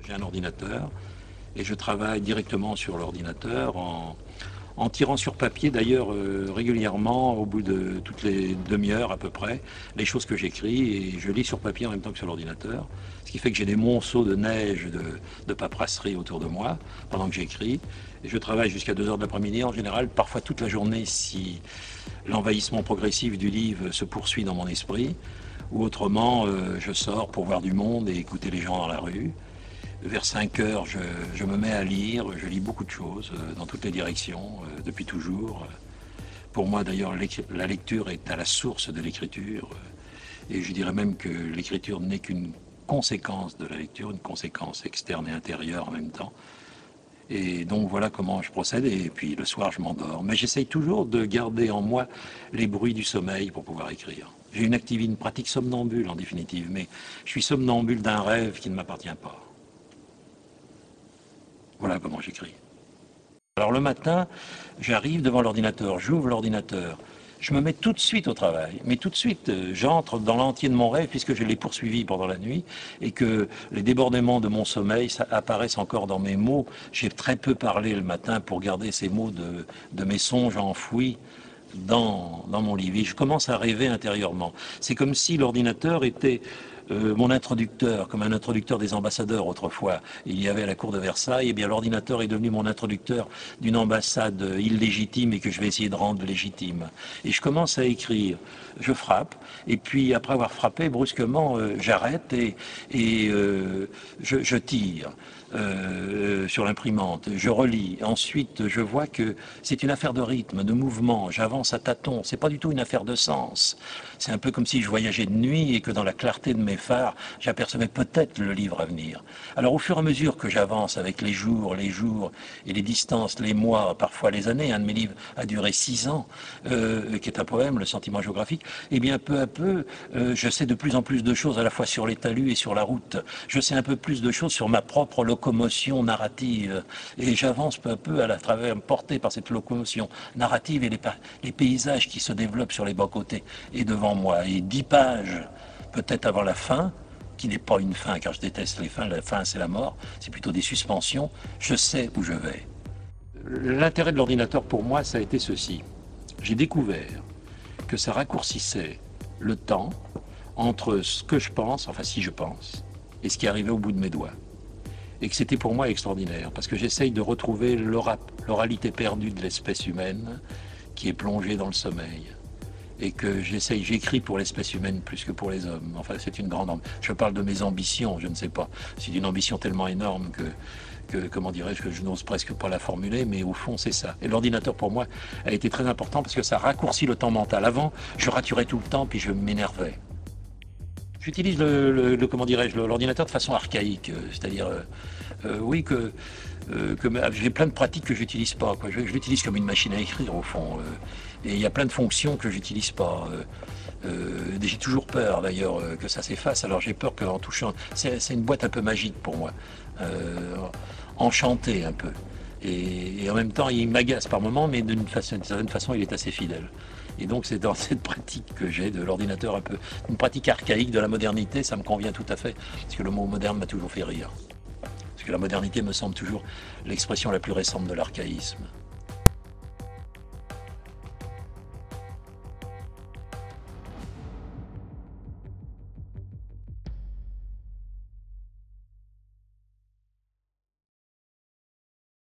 J'ai un ordinateur et je travaille directement sur l'ordinateur en tirant sur papier d'ailleurs régulièrement, au bout de toutes les demi-heures à peu près, les choses que j'écris et je lis sur papier en même temps que sur l'ordinateur. Ce qui fait que j'ai des monceaux de neige, de paperasserie autour de moi pendant que j'écris. Et je travaille jusqu'à 2 heures de l'après-midi en général, parfois toute la journée si l'envahissement progressif du livre se poursuit dans mon esprit. Ou autrement, je sors pour voir du monde et écouter les gens dans la rue. Vers 5 heures, je me mets à lire, je lis beaucoup de choses dans toutes les directions, depuis toujours. Pour moi d'ailleurs, la lecture est à la source de l'écriture, et je dirais même que l'écriture n'est qu'une conséquence de la lecture, une conséquence externe et intérieure en même temps. Et donc voilà comment je procède, et puis le soir je m'endors. Mais j'essaye toujours de garder en moi les bruits du sommeil pour pouvoir écrire. J'ai une pratique somnambule en définitive, mais je suis somnambule d'un rêve qui ne m'appartient pas. Voilà comment j'écris. Alors le matin, j'arrive devant l'ordinateur, j'ouvre l'ordinateur, je me mets tout de suite au travail, mais tout de suite, j'entre dans l'entier de mon rêve puisque je l'ai poursuivi pendant la nuit et que les débordements de mon sommeil apparaissent encore dans mes mots. J'ai très peu parlé le matin pour garder ces mots de mes songes enfouis dans mon livre. Et je commence à rêver intérieurement. C'est comme si l'ordinateur était mon introducteur, comme un introducteur des ambassadeurs autrefois. Il y avait à la cour de Versailles, et bien l'ordinateur est devenu mon introducteur d'une ambassade illégitime et que je vais essayer de rendre légitime. Et je commence à écrire, je frappe, et puis après avoir frappé, brusquement, j'arrête et je tire. Sur l'imprimante, je relis. Ensuite, je vois que c'est une affaire de rythme, de mouvement. J'avance à tâtons. C'est pas du tout une affaire de sens. C'est un peu comme si je voyageais de nuit et que dans la clarté de mes phares, j'apercevais peut-être le livre à venir. Alors, au fur et à mesure que j'avance avec les jours et les distances, les mois, parfois les années, un de mes livres a duré 6 ans, qui est un poème, Le Sentiment géographique, et bien peu à peu, je sais de plus en plus de choses à la fois sur les talus et sur la route. Je sais un peu plus de choses sur ma propre locomotion narrative et j'avance peu à peu à travers, porté par cette locomotion narrative et les paysages qui se développent sur les bas-côtés et devant moi. Et 10 pages, peut-être avant la fin, qui n'est pas une fin car je déteste les fins, la fin c'est la mort, c'est plutôt des suspensions, je sais où je vais. L'intérêt de l'ordinateur pour moi, ça a été ceci. J'ai découvert que ça raccourcissait le temps entre ce que je pense, enfin si je pense, et ce qui arrivait au bout de mes doigts. Et que c'était pour moi extraordinaire, parce que j'essaye de retrouver l'oralité perdue de l'espèce humaine qui est plongée dans le sommeil. Et que j'écris pour l'espèce humaine plus que pour les hommes. Enfin, c'est une grande... Je parle de mes ambitions, je ne sais pas. C'est une ambition tellement énorme que comment dirais-je, que je n'ose presque pas la formuler, mais au fond, c'est ça. Et l'ordinateur, pour moi, a été très important parce que ça raccourcit le temps mental. Avant, je raturais tout le temps, puis je m'énervais. J'utilise comment dirais-je, l'ordinateur de façon archaïque, c'est-à-dire, oui, que j'ai plein de pratiques que j'utilise pas, quoi. Je l'utilise comme une machine à écrire au fond, et il y a plein de fonctions que j'utilise pas. J'ai toujours peur d'ailleurs que ça s'efface, alors j'ai peur qu'en touchant, c'est une boîte un peu magique pour moi, enchantée un peu. Et en même temps, il m'agace par moments, mais d'une certaine façon, il est assez fidèle. Et donc, c'est dans cette pratique que j'ai de l'ordinateur un peu, une pratique archaïque de la modernité, ça me convient tout à fait, parce que le mot moderne m'a toujours fait rire. Parce que la modernité me semble toujours l'expression la plus récente de l'archaïsme.